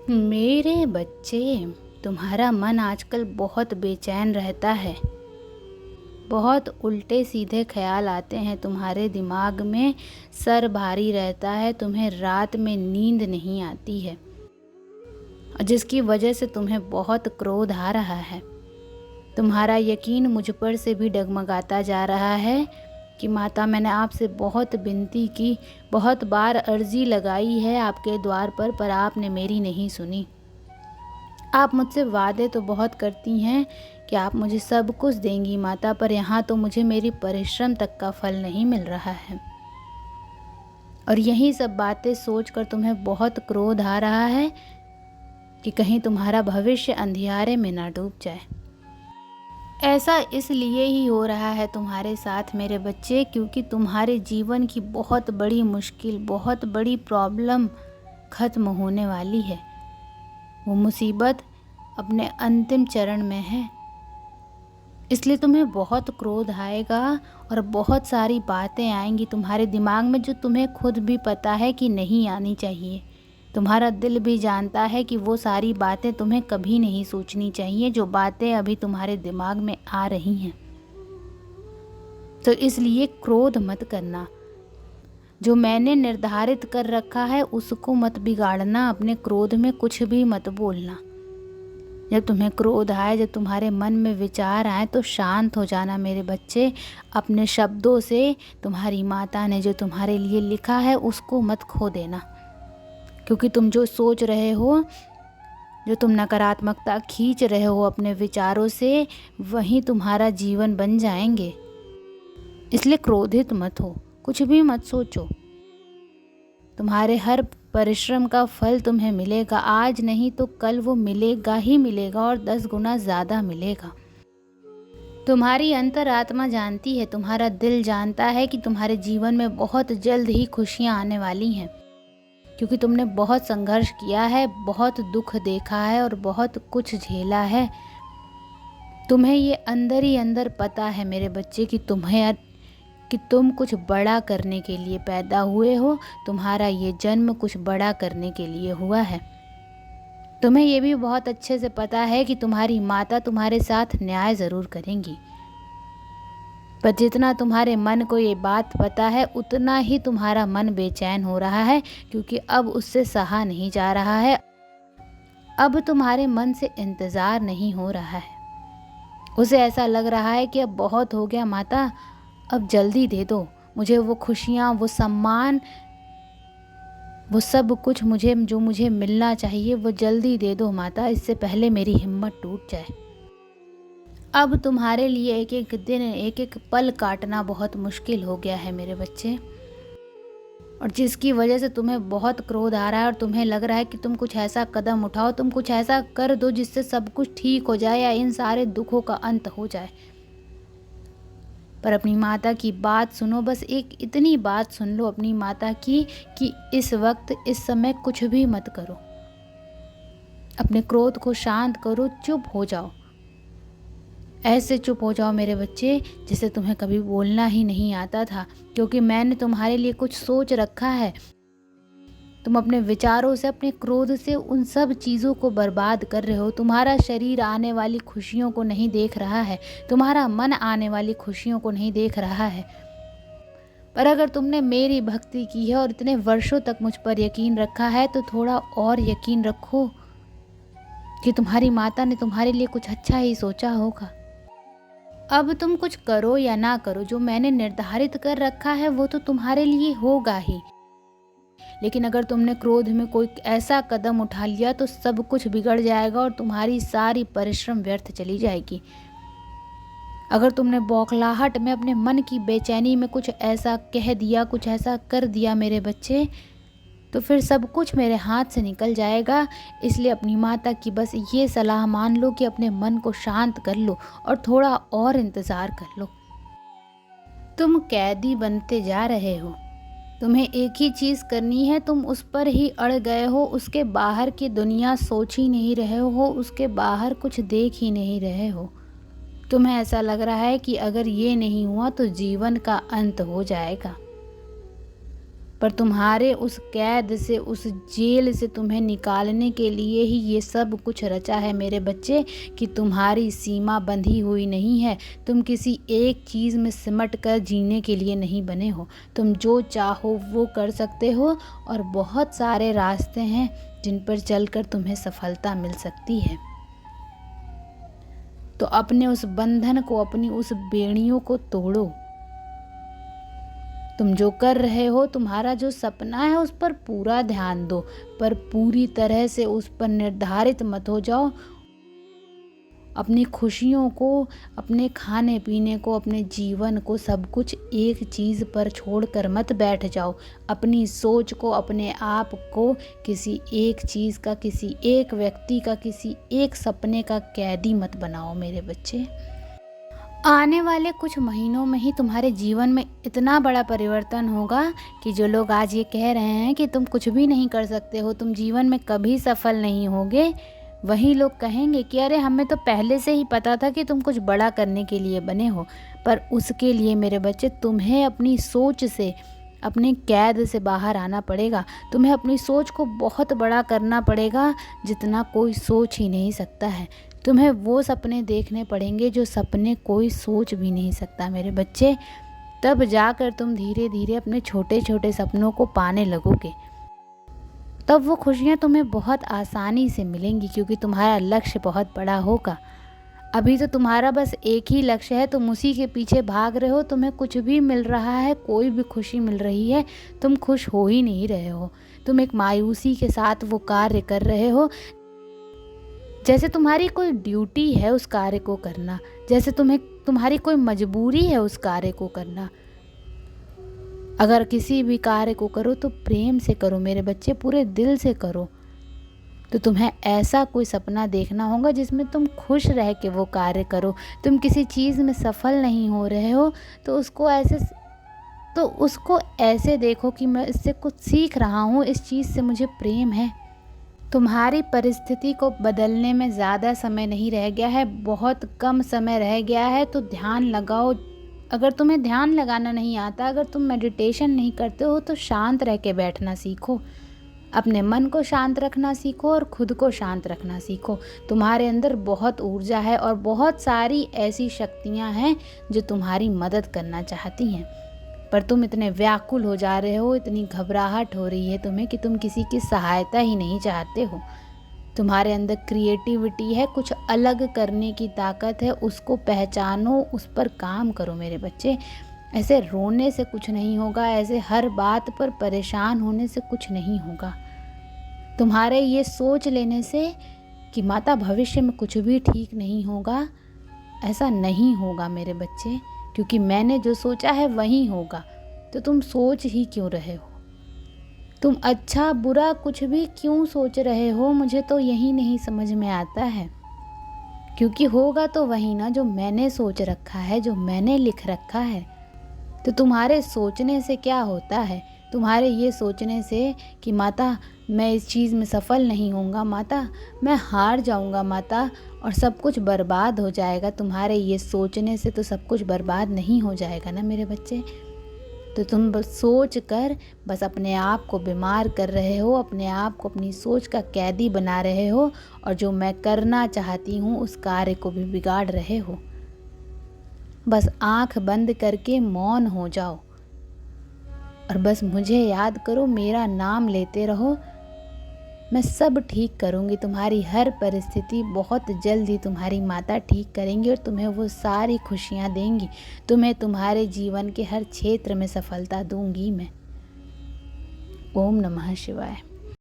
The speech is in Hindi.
मेरे बच्चे, तुम्हारा मन आजकल बहुत बेचैन रहता है। बहुत उल्टे सीधे ख्याल आते हैं तुम्हारे दिमाग में। सर भारी रहता है, तुम्हें रात में नींद नहीं आती है और जिसकी वजह से तुम्हें बहुत क्रोध आ रहा है। तुम्हारा यकीन मुझ पर से भी डगमगाता जा रहा है कि माता, मैंने आपसे बहुत विनती की, बहुत बार अर्जी लगाई है आपके द्वार पर आपने मेरी नहीं सुनी। आप मुझसे वादे तो बहुत करती हैं कि आप मुझे सब कुछ देंगी माता, पर यहाँ तो मुझे मेरी परिश्रम तक का फल नहीं मिल रहा है। और यही सब बातें सोचकर तुम्हें बहुत क्रोध आ रहा है कि कहीं तुम्हारा भविष्य अंधियारे में ना डूब जाए। ऐसा इसलिए ही हो रहा है तुम्हारे साथ मेरे बच्चे, क्योंकि तुम्हारे जीवन की बहुत बड़ी मुश्किल, बहुत बड़ी प्रॉब्लम खत्म होने वाली है। वो मुसीबत अपने अंतिम चरण में है, इसलिए तुम्हें बहुत क्रोध आएगा और बहुत सारी बातें आएंगी तुम्हारे दिमाग में जो तुम्हें खुद भी पता है कि नहीं आनी चाहिए। तुम्हारा दिल भी जानता है कि वो सारी बातें तुम्हें कभी नहीं सोचनी चाहिए, जो बातें अभी तुम्हारे दिमाग में आ रही हैं। तो इसलिए क्रोध मत करना। जो मैंने निर्धारित कर रखा है उसको मत बिगाड़ना। अपने क्रोध में कुछ भी मत बोलना। जब तुम्हें क्रोध आए, जब तुम्हारे मन में विचार आए, तो शांत हो जाना मेरे बच्चे। अपने शब्दों से तुम्हारी माता ने जो तुम्हारे लिए लिखा है उसको मत खो देना, क्योंकि तुम जो सोच रहे हो, जो तुम नकारात्मकता खींच रहे हो अपने विचारों से, वही तुम्हारा जीवन बन जाएंगे। इसलिए क्रोधित मत हो, कुछ भी मत सोचो। तुम्हारे हर परिश्रम का फल तुम्हें मिलेगा। आज नहीं तो कल वो मिलेगा ही मिलेगा, और 10 गुना ज़्यादा मिलेगा। तुम्हारी अंतरात्मा जानती है, तुम्हारा दिल जानता है कि तुम्हारे जीवन में बहुत जल्द ही खुशियाँ आने वाली हैं, क्योंकि तुमने बहुत संघर्ष किया है, बहुत दुख देखा है और बहुत कुछ झेला है। तुम्हें ये अंदर ही अंदर पता है मेरे बच्चे कि तुम कुछ बड़ा करने के लिए पैदा हुए हो। तुम्हारा ये जन्म कुछ बड़ा करने के लिए हुआ है। तुम्हें ये भी बहुत अच्छे से पता है कि तुम्हारी माता तुम्हारे साथ न्याय ज़रूर करेंगी, पर जितना तुम्हारे मन को ये बात पता है उतना ही तुम्हारा मन बेचैन हो रहा है, क्योंकि अब उससे सहा नहीं जा रहा है। अब तुम्हारे मन से इंतज़ार नहीं हो रहा है। उसे ऐसा लग रहा है कि अब बहुत हो गया माता, अब जल्दी दे दो मुझे वो खुशियाँ, वो सम्मान, वो सब कुछ जो मुझे मिलना चाहिए वो जल्दी दे दो माता, इससे पहले मेरी हिम्मत टूट जाए। अब तुम्हारे लिए एक एक दिन, एक एक पल काटना बहुत मुश्किल हो गया है मेरे बच्चे, और जिसकी वजह से तुम्हें बहुत क्रोध आ रहा है और तुम्हें लग रहा है कि तुम कुछ ऐसा कदम उठाओ, तुम कुछ ऐसा कर दो जिससे सब कुछ ठीक हो जाए या इन सारे दुखों का अंत हो जाए। पर अपनी माता की बात सुनो, बस एक इतनी बात सुन लो अपनी माता की कि इस वक्त, इस समय कुछ भी मत करो। अपने क्रोध को शांत करो, चुप हो जाओ। ऐसे चुप हो जाओ मेरे बच्चे जैसे तुम्हें कभी बोलना ही नहीं आता था, क्योंकि मैंने तुम्हारे लिए कुछ सोच रखा है। तुम अपने विचारों से, अपने क्रोध से उन सब चीज़ों को बर्बाद कर रहे हो। तुम्हारा शरीर आने वाली खुशियों को नहीं देख रहा है, तुम्हारा मन आने वाली खुशियों को नहीं देख रहा है। पर अगर तुमने मेरी भक्ति की है और इतने वर्षों तक मुझ पर यकीन रखा है, तो थोड़ा और यकीन रखो कि तुम्हारी माता ने तुम्हारे लिए कुछ अच्छा ही सोचा होगा। अब तुम कुछ करो या ना करो, जो मैंने निर्धारित कर रखा है वो तो तुम्हारे लिए होगा ही। लेकिन अगर तुमने क्रोध में कोई ऐसा कदम उठा लिया तो सब कुछ बिगड़ जाएगा और तुम्हारी सारी परिश्रम व्यर्थ चली जाएगी। अगर तुमने बौखलाहट में, अपने मन की बेचैनी में कुछ ऐसा कह दिया, कुछ ऐसा कर दिया मेरे बच्चे, तो फिर सब कुछ मेरे हाथ से निकल जाएगा। इसलिए अपनी माता की बस ये सलाह मान लो कि अपने मन को शांत कर लो और थोड़ा और इंतज़ार कर लो। तुम कैदी बनते जा रहे हो। तुम्हें एक ही चीज़ करनी है, तुम उस पर ही अड़ गए हो। उसके बाहर की दुनिया सोच ही नहीं रहे हो, उसके बाहर कुछ देख ही नहीं रहे हो। तुम्हें ऐसा लग रहा है कि अगर ये नहीं हुआ तो जीवन का अंत हो जाएगा। पर तुम्हारे उस कैद से, उस जेल से तुम्हें निकालने के लिए ही ये सब कुछ रचा है मेरे बच्चे, कि तुम्हारी सीमा बंधी हुई नहीं है। तुम किसी एक चीज़ में सिमट कर जीने के लिए नहीं बने हो। तुम जो चाहो वो कर सकते हो, और बहुत सारे रास्ते हैं जिन पर चलकर तुम्हें सफलता मिल सकती है। तो अपने उस बंधन को, अपनी उस बेड़ियों को तोड़ो। तुम जो कर रहे हो, तुम्हारा जो सपना है, उस पर पूरा ध्यान दो, पर पूरी तरह से उस पर निर्धारित मत हो जाओ। अपनी खुशियों को, अपने खाने पीने को, अपने जीवन को, सब कुछ एक चीज़ पर छोड़कर मत बैठ जाओ। अपनी सोच को, अपने आप को किसी एक चीज़ का, किसी एक व्यक्ति का, किसी एक सपने का कैदी मत बनाओ मेरे बच्चे। आने वाले कुछ महीनों में ही तुम्हारे जीवन में इतना बड़ा परिवर्तन होगा कि जो लोग आज ये कह रहे हैं कि तुम कुछ भी नहीं कर सकते हो, तुम जीवन में कभी सफल नहीं होगे, वही लोग कहेंगे कि अरे हमें तो पहले से ही पता था कि तुम कुछ बड़ा करने के लिए बने हो। पर उसके लिए मेरे बच्चे तुम्हें अपनी सोच से, अपने कैद से बाहर आना पड़ेगा। तुम्हें अपनी सोच को बहुत बड़ा करना पड़ेगा जितना कोई सोच ही नहीं सकता है। तुम्हें वो सपने देखने पड़ेंगे जो सपने कोई सोच भी नहीं सकता मेरे बच्चे। तब जाकर तुम धीरे धीरे अपने छोटे छोटे सपनों को पाने लगोगे। तब वो खुशियाँ तुम्हें बहुत आसानी से मिलेंगी, क्योंकि तुम्हारा लक्ष्य बहुत बड़ा होगा। अभी तो तुम्हारा बस एक ही लक्ष्य है, तुम उसी के पीछे भाग रहे हो। तुम्हें कुछ भी मिल रहा है, कोई भी खुशी मिल रही है, तुम खुश हो ही नहीं रहे हो। तुम एक मायूसी के साथ वो कार्य कर रहे हो, जैसे तुम्हारी कोई ड्यूटी है उस कार्य को करना, जैसे तुम्हारी कोई मजबूरी है उस कार्य को करना। अगर किसी भी कार्य को करो तो प्रेम से करो मेरे बच्चे, पूरे दिल से करो। तो तुम्हें ऐसा कोई सपना देखना होगा जिसमें तुम खुश रह के वो कार्य करो। तुम किसी चीज़ में सफल नहीं हो रहे हो तो उसको ऐसे देखो कि मैं इससे कुछ सीख रहा हूँ, इस चीज़ से मुझे प्रेम है। तुम्हारी परिस्थिति को बदलने में ज़्यादा समय नहीं रह गया है, बहुत कम समय रह गया है। तो ध्यान लगाओ। अगर तुम्हें ध्यान लगाना नहीं आता, अगर तुम मेडिटेशन नहीं करते हो, तो शांत रह के बैठना सीखो। अपने मन को शांत रखना सीखो और खुद को शांत रखना सीखो। तुम्हारे अंदर बहुत ऊर्जा है और बहुत सारी ऐसी शक्तियाँ हैं जो तुम्हारी मदद करना चाहती हैं, पर तुम इतने व्याकुल हो जा रहे हो, इतनी घबराहट हो रही है तुम्हें कि तुम किसी की सहायता ही नहीं चाहते हो। तुम्हारे अंदर क्रिएटिविटी है, कुछ अलग करने की ताकत है, उसको पहचानो, उस पर काम करो मेरे बच्चे। ऐसे रोने से कुछ नहीं होगा, ऐसे हर बात पर परेशान होने से कुछ नहीं होगा। तुम्हारे ये सोच लेने से कि माता भविष्य में कुछ भी ठीक नहीं होगा, ऐसा नहीं होगा मेरे बच्चे, क्योंकि मैंने जो सोचा है वही होगा। तो तुम सोच ही क्यों रहे हो? तुम अच्छा बुरा कुछ भी क्यों सोच रहे हो? मुझे तो यही नहीं समझ में आता है। क्योंकि होगा तो वही ना जो मैंने सोच रखा है, जो मैंने लिख रखा है। तो तुम्हारे सोचने से क्या होता है? तुम्हारे ये सोचने से कि माता मैं इस चीज़ में सफल नहीं होऊंगा, माता मैं हार जाऊंगा, माता और सब कुछ बर्बाद हो जाएगा। तुम्हारे ये सोचने से तो सब कुछ बर्बाद नहीं हो जाएगा ना मेरे बच्चे। तो तुम बस सोच कर बस अपने आप को बीमार कर रहे हो, अपने आप को अपनी सोच का कैदी बना रहे हो, और जो मैं करना चाहती हूँ उस कार्य को भी बिगाड़ रहे हो। बस आंख बंद करके मौन हो जाओ और बस मुझे याद करो, मेरा नाम लेते रहो। मैं सब ठीक करूँगी। तुम्हारी हर परिस्थिति बहुत जल्द ही तुम्हारी माता ठीक करेंगी और तुम्हें वो सारी खुशियाँ देंगी। तुम्हें तुम्हारे जीवन के हर क्षेत्र में सफलता दूंगी मैं। ओम नमः शिवाय।